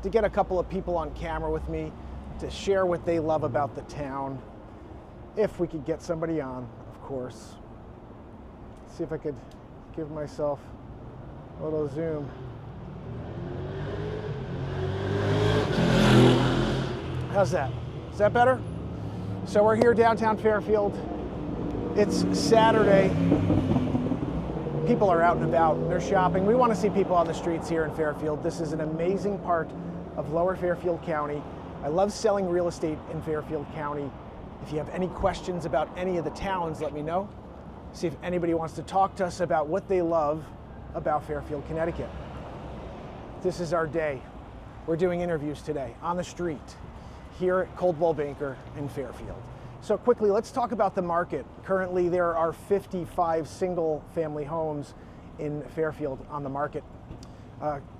to get a couple of people on camera with me to share what they love about the town. If we could get somebody on, of course. See if I could give myself a little zoom. How's that? Is that better? So we're here downtown Fairfield. It's Saturday. People are out and about. They're shopping. We want to see people on the streets here in Fairfield. This is an amazing part of Lower Fairfield County. I love selling real estate in Fairfield County. If you have any questions about any of the towns, let me know. See if anybody wants to talk to us about what they love about Fairfield, Connecticut. This is our day. We're doing interviews today on the street here at Coldwell Banker in Fairfield. So quickly, let's talk about the market. Currently, there are 55 single family homes in Fairfield on the market.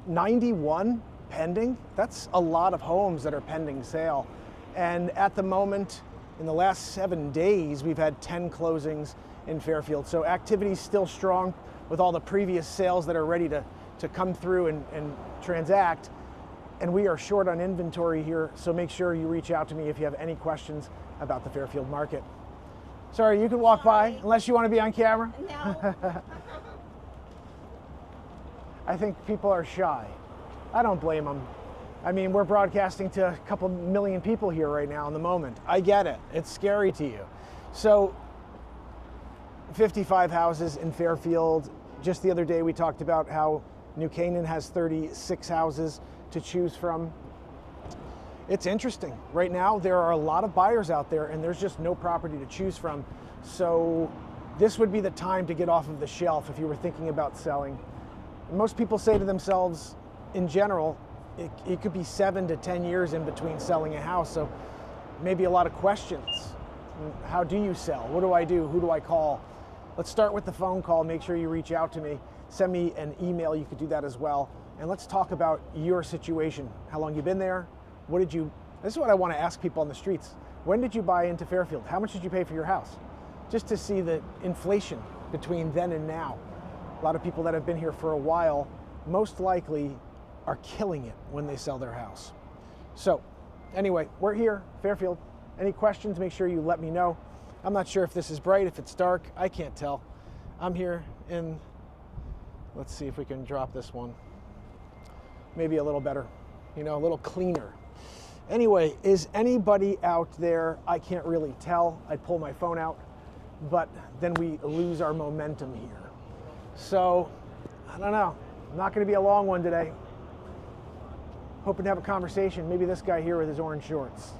91 pending. That's a lot of homes that are pending sale. And at the moment, in the last 7 days, we've had 10 closings in Fairfield. So activity's still strong with all the previous sales that are ready to come through and transact. And we are short on inventory here, so make sure you reach out to me if you have any questions about the Fairfield market. Sorry, you can walk by, unless you want to be on camera. No. I think people are shy. I don't blame them. I mean, we're broadcasting to a couple million people here right now in the moment. I get it. It's scary to you. So, 55 houses in Fairfield. Just the other day we talked about how New Canaan has 36 houses to choose from. It's interesting. Right now there are a lot of buyers out there and there's just no property to choose from. So this would be the time to get off of the shelf if you were thinking about selling. Most people say to themselves, in general, it could be 7 to 10 years in between selling a house. So maybe a lot of questions. How do you sell? What do I do? Who do I call? Let's start with the phone call. Make sure you reach out to me. Send me an email. You could do that as well. And let's talk about your situation. How long you've been there? This is what I want to ask people on the streets. When did you buy into Fairfield? How much did you pay for your house? Just to see the inflation between then and now. A lot of people that have been here for a while most likely are killing it when they sell their house. So anyway, we're here, Fairfield. Any questions, make sure you let me know. I'm not sure if this is bright, if it's dark, I can't tell. I'm here in, let's see if we can drop this one. Maybe a little better, a little cleaner. Anyway, is anybody out there? I can't really tell. I pull my phone out, but then we lose our momentum here. So, I don't know. Not going to be a long one today. Hoping to have a conversation. Maybe this guy here with his orange shorts.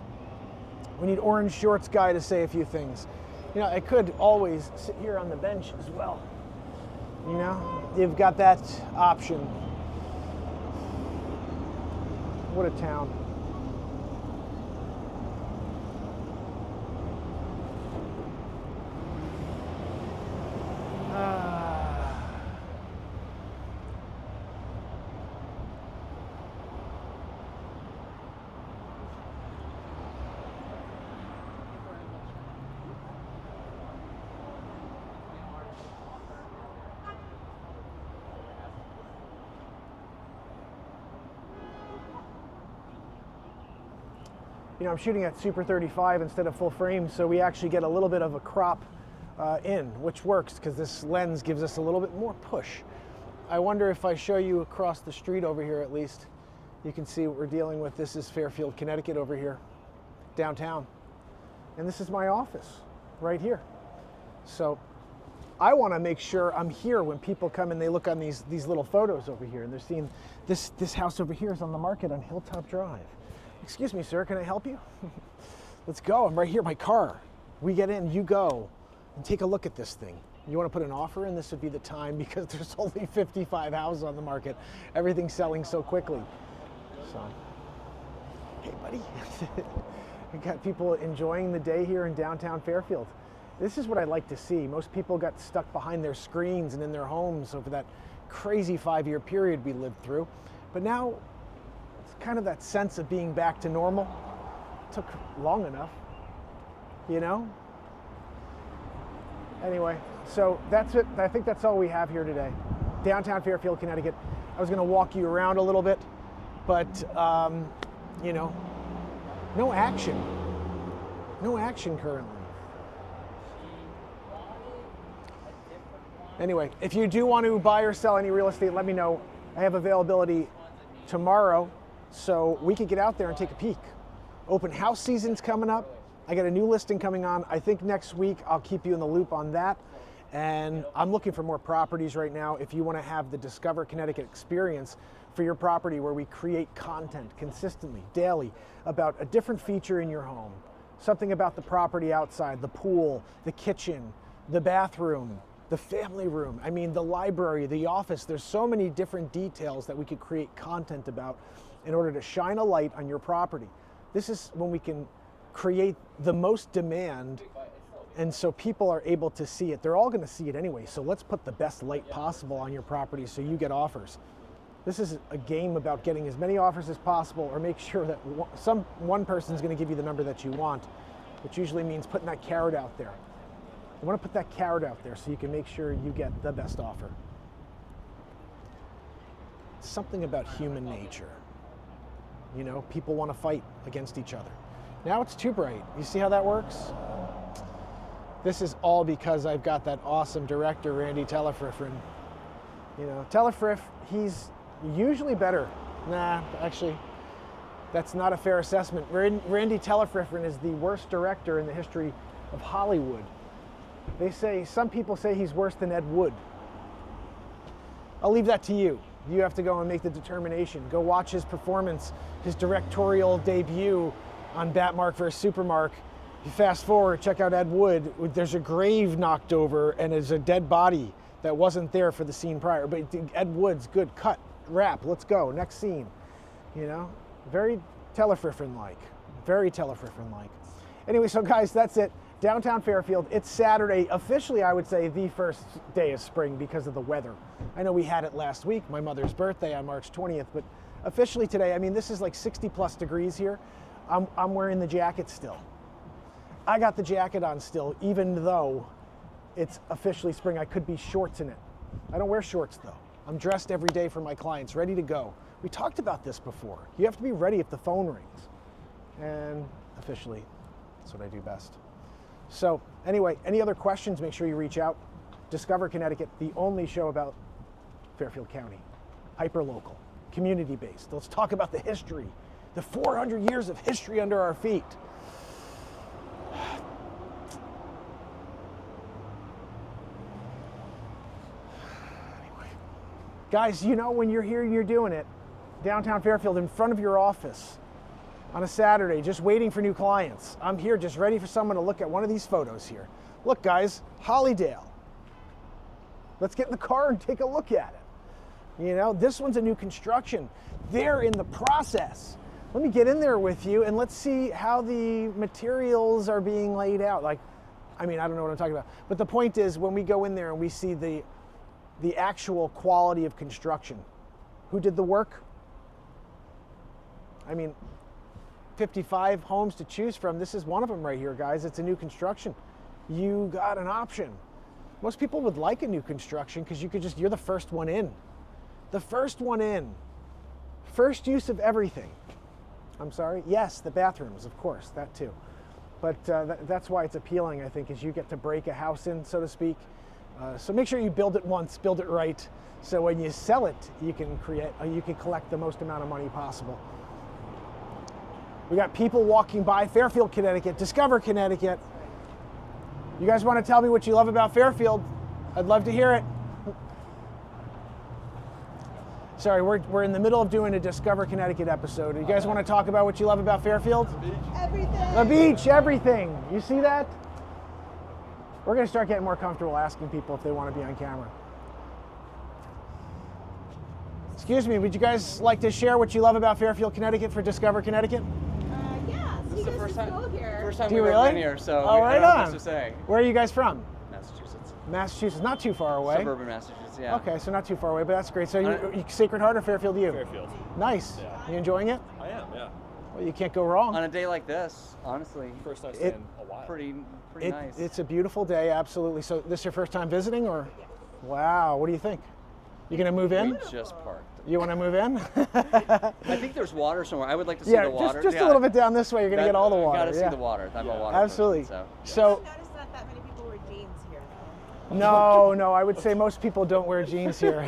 We need orange shorts guy to say a few things. I could always sit here on the bench as well. You've got that option. What a town. I'm shooting at Super 35 instead of full frame, so we actually get a little bit of a crop in, which works because this lens gives us a little bit more push. I wonder if I show you across the street over here at least, you can see what we're dealing with. This is Fairfield, Connecticut over here, downtown. And this is my office right here. So I want to make sure I'm here when people come and they look on these little photos over here and they're seeing this house over here is on the market on Hilltop Drive. Excuse me, sir, can I help you? Let's go, I'm right here, my car. We get in, you go, and take a look at this thing. You want to put an offer in? This would be the time because there's only 55 houses on the market. Everything's selling so quickly. So, hey buddy. We got people enjoying the day here in downtown Fairfield. This is what I like to see. Most people got stuck behind their screens and in their homes over that crazy 5-year period we lived through. But now, kind of that sense of being back to normal. It took long enough, Anyway, so that's it. I think that's all we have here today. Downtown Fairfield, Connecticut. I was going to walk you around a little bit, but you know, no action. No action currently. Anyway, if you do want to buy or sell any real estate, let me know. I have availability tomorrow, so we could get out there and take a peek. Open house season's coming up. I got a new listing coming on. I think next week I'll keep you in the loop on that. And I'm looking for more properties right now. If you want to have the Discover Connecticut experience for your property, where we create content consistently, daily, about a different feature in your home, something about the property outside, the pool, the kitchen, the bathroom, the family room, I mean, the library, the office. There's so many different details that we could create content about in order to shine a light on your property. This is when we can create the most demand, and so people are able to see it. They're all going to see it anyway, so let's put the best light possible on your property so you get offers. This is a game about getting as many offers as possible, or make sure that one person's going to give you the number that you want, which usually means putting that carrot out there. You want to put that carrot out there so you can make sure you get the best offer. It's something about human nature. You know, people want to fight against each other. Now it's too bright. You see how that works? This is all because I've got that awesome director, Randy Telefriffren. You know, Telefriff, he's usually better. Nah, actually, that's not a fair assessment. Randy Telefriffren is the worst director in the history of Hollywood. They say, some people say he's worse than Ed Wood. I'll leave that to you. You have to go and make the determination. Go watch his performance, his directorial debut on Batmark vs. Supermark. You fast forward, check out Ed Wood. There's a grave knocked over and there's a dead body that wasn't there for the scene prior. But Ed Wood's good cut, wrap, let's go, next scene. You know, very Telefriffren-like, very Telefriffren-like. Anyway, so guys, that's it. Downtown Fairfield, it's Saturday, officially I would say the first day of spring because of the weather. I know we had it last week, my mother's birthday on March 20th, but officially today, I mean, this is like 60 plus degrees here. I'm wearing the jacket still. I got the jacket on still, even though it's officially spring. I could be shorts in it. I don't wear shorts though. I'm dressed every day for my clients, ready to go. We talked about this before. You have to be ready if the phone rings. And officially, that's what I do best. So anyway, any other questions, make sure you reach out. Discover Connecticut, the only show about Fairfield County. Hyper-local, community-based. Let's talk about the history, the 400 years of history under our feet. Anyway, guys, you know, when you're here, you're doing it. Downtown Fairfield, in front of your office, on a Saturday, just waiting for new clients. I'm here just ready for someone to look at one of these photos here. Look guys, Hollydale. Let's get in the car and take a look at it. You know, this one's a new construction. They're in the process. Let me get in there with you and let's see how the materials are being laid out. Like, I mean, I don't know what I'm talking about. But the point is, when we go in there and we see the actual quality of construction, who did the work? I mean, 55 homes to choose from. This is one of them right here, guys. It's a new construction. You got an option. Most people would like a new construction because you could just, you're the first one in. The first one in. First use of everything. I'm sorry? Yes, the bathrooms, of course, that too. But that's why it's appealing, I think, is you get to break a house in, so to speak. So make sure you build it once, build it right. So when you sell it, you can collect the most amount of money possible. We got people walking by Fairfield, Connecticut, Discover Connecticut. You guys want to tell me what you love about Fairfield? I'd love to hear it. Sorry, we're in the middle of doing a Discover Connecticut episode. You guys want to talk about what you love about Fairfield? The beach. Everything. The beach, everything. You see that? We're going to start getting more comfortable asking people if they want to be on camera. Excuse me, would you guys like to share what you love about Fairfield, Connecticut for Discover Connecticut? Yeah, so This is the first time. here. First time Do you we've really? ever been here, so Oh, I right don't know on. what else to say. Where are you guys from? Massachusetts. Massachusetts, not too far away. Suburban Massachusetts, yeah. Okay, so not too far away, but that's great. So you Sacred Heart or Fairfield U? Fairfield. Nice. Yeah. You enjoying it? I am, yeah. Well, you can't go wrong. On a day like this, honestly, First I've seen a while. pretty nice. It's a beautiful day, absolutely. So this your first time visiting, or? Wow, what do you think? You gonna move in? We just parked. You want to move in? I think there's water somewhere. I would like to see the water. Just a little bit down this way. You're going to get all the water. Got to see the water. I'm a water Absolutely. person, so I noticed not that many people wear jeans here, though. No, I would say most people don't wear jeans here.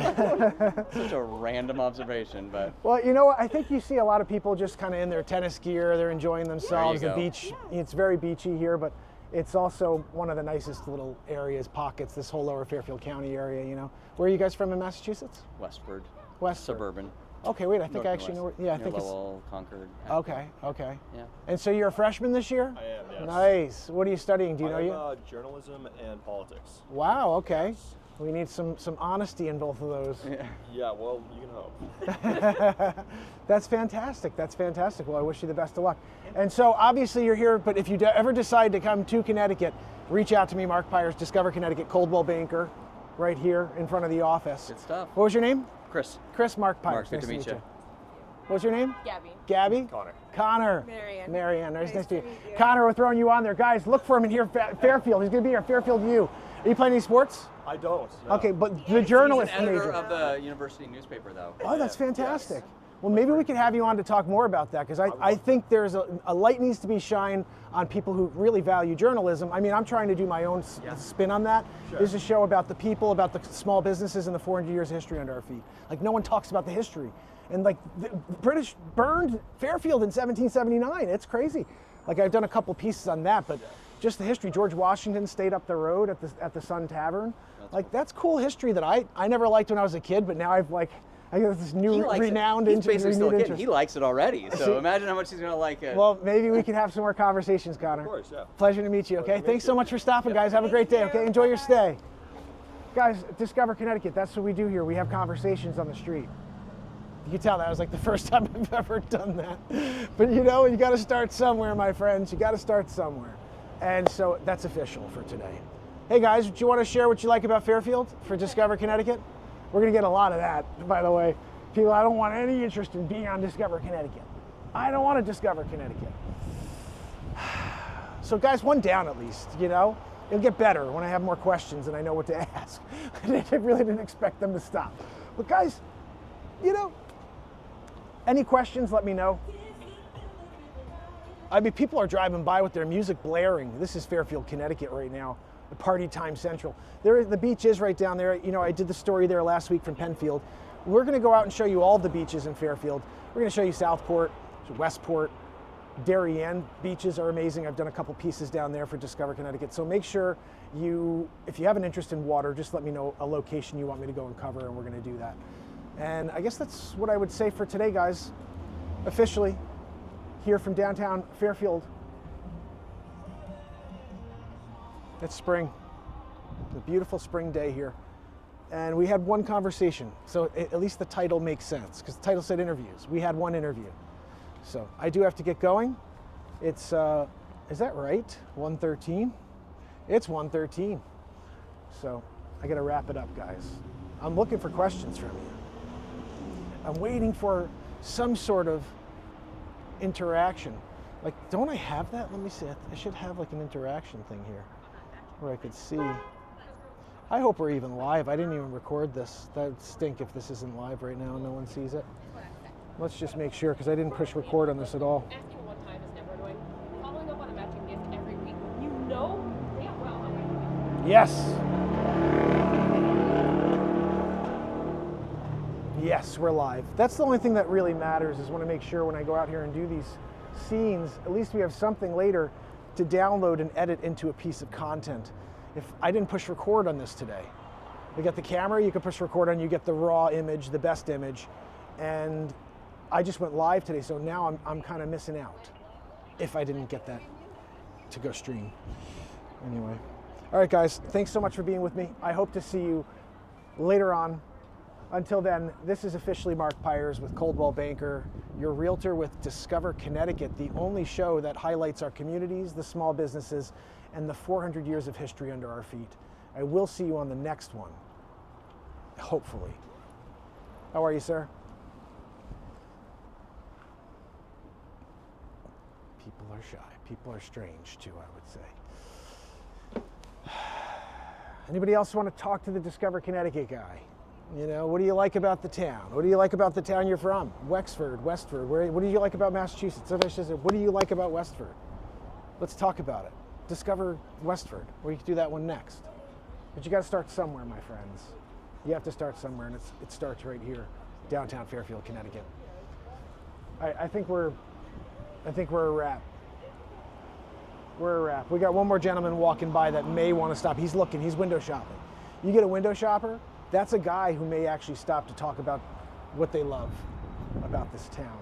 Such a random observation, but. Well, you know what? I think you see a lot of people just kind of in their tennis gear. They're enjoying themselves. The beach, it's very beachy here, but it's also one of the nicest little areas, pockets, this whole lower Fairfield County area, you know. Where are you guys from in Massachusetts? Westford. Westford. Suburban. Okay, wait, I think I actually know where, I think Lowell, Concord. Okay. Yeah. And so you're a freshman this year? I am, yes. Nice. What are you studying? Do you know I'm journalism and politics. Wow, okay. We need some honesty in both of those. Yeah, well, you can hope. That's fantastic. That's fantastic. Well, I wish you the best of luck. And so obviously you're here, but if you ever decide to come to Connecticut, reach out to me, Mark Pires, Discover Connecticut, Coldwell Banker, right here in front of the office. Good stuff. What was your name? Chris. Chris, Mark Pires. Mark, good to meet you. What was your name? Gabby. Gabby? Connor. Connor. Marianne. Marianne. Nice to meet you. meet you. Connor, we're throwing you on there. Guys, look for him in here, Fairfield. He's going to be here, Fairfield U. Are you playing any sports? I don't. No. Okay, but the journalist He's an editor major. of the university newspaper, though. Oh, that's Yeah, fantastic. yes. Well, maybe we could have you on to talk more about that, because I think there's a light needs to be shined on people who really value journalism. I mean, I'm trying to do my own spin on that. Sure. There's a show about the people, about the small businesses and the 400 years of history under our feet. Like, no one talks about the history. And like, the British burned Fairfield in 1779. It's crazy. Like, I've done a couple pieces on that, but just the history. George Washington stayed up the road at the Sun Tavern. That's cool history that I never liked when I was a kid, but now I got this new renowned interest. He's basically still a kid. interest. He likes it already, so imagine how much he's going to like it. Well, maybe we can have some more conversations, Connor. Of course, yeah. Pleasure to meet you, okay? Thanks so much for stopping, guys. Have a great day, okay? Enjoy your stay. Guys, Discover Connecticut, that's what we do here. We have conversations on the street. You can tell that was like the first time I've ever done that. But you know, you got to start somewhere, my friends. You got to start somewhere. And so that's official for today. Hey guys, do you want to share what you like about Fairfield for Discover Connecticut? We're going to get a lot of that, by the way. People, I don't want any interest in being on Discover Connecticut. I don't want to discover Connecticut. So guys, one down at least, you know? It'll get better when I have more questions and I know what to ask. I really didn't expect them to stop. But guys, you know, any questions, let me know. I mean, people are driving by with their music blaring. This is Fairfield, Connecticut right now, the party time central. The beach is right down there. You know, I did the story there last week from Penfield. We're gonna go out and show you all the beaches in Fairfield. We're gonna show you Southport, Westport, Darien. Beaches are amazing. I've done a couple pieces down there for Discover Connecticut. So make sure if you have an interest in water, just let me know a location you want me to go and cover, and we're gonna do that. And I guess that's what I would say for today, guys. Officially, here from downtown Fairfield. It's spring. It's a beautiful spring day here. And we had one conversation, so at least the title makes sense, because the title said interviews. We had one interview. So I do have to get going. It's, is that right? 1:13? It's 1:13. So I gotta wrap it up, guys. I'm looking for questions from you. I'm waiting for some sort of interaction. Like, don't I have that? Let me see. I should have like an interaction thing here where I could see. I hope we're even live. I didn't even record this. That would stink if this isn't live right now and no one sees it. Let's just make sure, because I didn't push record on this at all. Asking one time is never annoying. Following up on a matching gift every week, you know damn well I'm going to be. Yes. Yes, we're live. That's the only thing that really matters, is want to make sure when I go out here and do these scenes, at least we have something later to download and edit into a piece of content. If I didn't push record on this today, we got the camera you can push record on, you get the raw image, the best image, and I just went live today, so now I'm kind of missing out if I didn't get that to go stream. Anyway, all right guys, thanks so much for being with me. I hope to see you later on. Until then, this is officially Mark Pires with Coldwell Banker, your realtor with Discover Connecticut, the only show that highlights our communities, the small businesses, and the 400 years of history under our feet. I will see you on the next one, hopefully. How are you, sir? People are shy. People are strange, too, I would say. Anybody else want to talk to the Discover Connecticut guy? You know, what do you like about the town? What do you like about the town you're from? Wexford, Westford. What do you like about Massachusetts? Somebody says, what do you like about Westford? Let's talk about it. Discover Westford. We can do that one next. But you got to start somewhere, my friends. You have to start somewhere, and it starts right here, downtown Fairfield, Connecticut. I think we're a wrap. We're a wrap. We got one more gentleman walking by that may want to stop. He's looking. He's window shopping. You get a window shopper, that's a guy who may actually stop to talk about what they love about this town.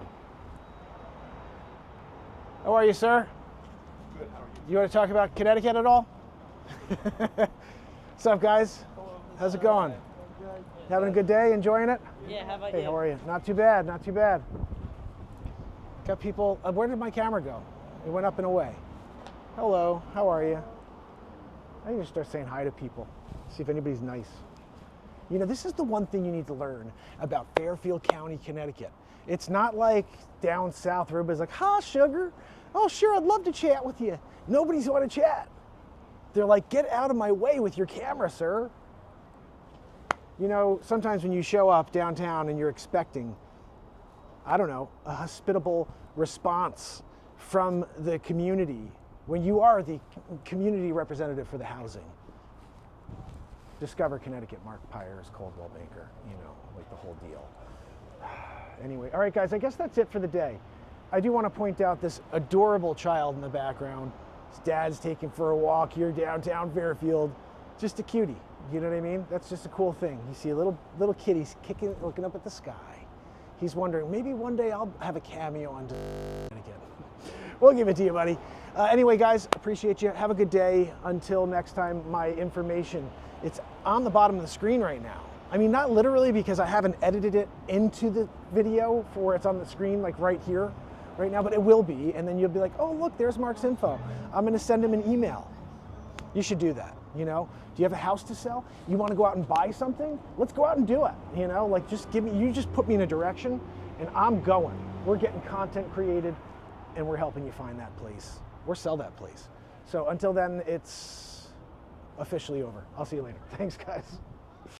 How are you, sir? Good. How are you? You want to talk about Connecticut at all? What's up, guys? How's it going? Having a good day? Enjoying it? Yeah, how about Hey, you? how are you? Not too bad, not too bad. Got people, where did my camera go? It went up and away. Hello, how are you? I need to start saying hi to people, see if anybody's nice. You know, this is the one thing you need to learn about Fairfield County, Connecticut. It's not like down south where everybody's like, "Hi, sugar. Oh, sure, I'd love to chat with you." Nobody's want to chat. They're like, "Get out of my way with your camera, sir." You know, sometimes when you show up downtown and you're expecting, I don't know, a hospitable response from the community, when you are the community representative for the housing. Discover Connecticut, Mark Pires, Coldwell Banker, you know, like the whole deal. Anyway, all right, guys, I guess that's it for the day. I do want to point out this adorable child in the background. His dad's taking for a walk here downtown Fairfield. Just a cutie, you know what I mean? That's just a cool thing. You see a little kitty's kicking, looking up at the sky. He's wondering, maybe one day I'll have a cameo on Connecticut. We'll give it to you, buddy. Anyway, guys, appreciate you. Have a good day. Until next time, my information, it's on the bottom of the screen right now. I mean, not literally because I haven't edited it into the video for where it's on the screen, like right here, right now, but it will be. And then you'll be like, oh, look, there's Mark's info. I'm going to send him an email. You should do that, you know? Do you have a house to sell? You want to go out and buy something? Let's go out and do it, you know? Like, you just put me in a direction, and I'm going. We're getting content created, and we're helping you find that place or sell that place. So until then, it's officially over. I'll see you later. Thanks, guys.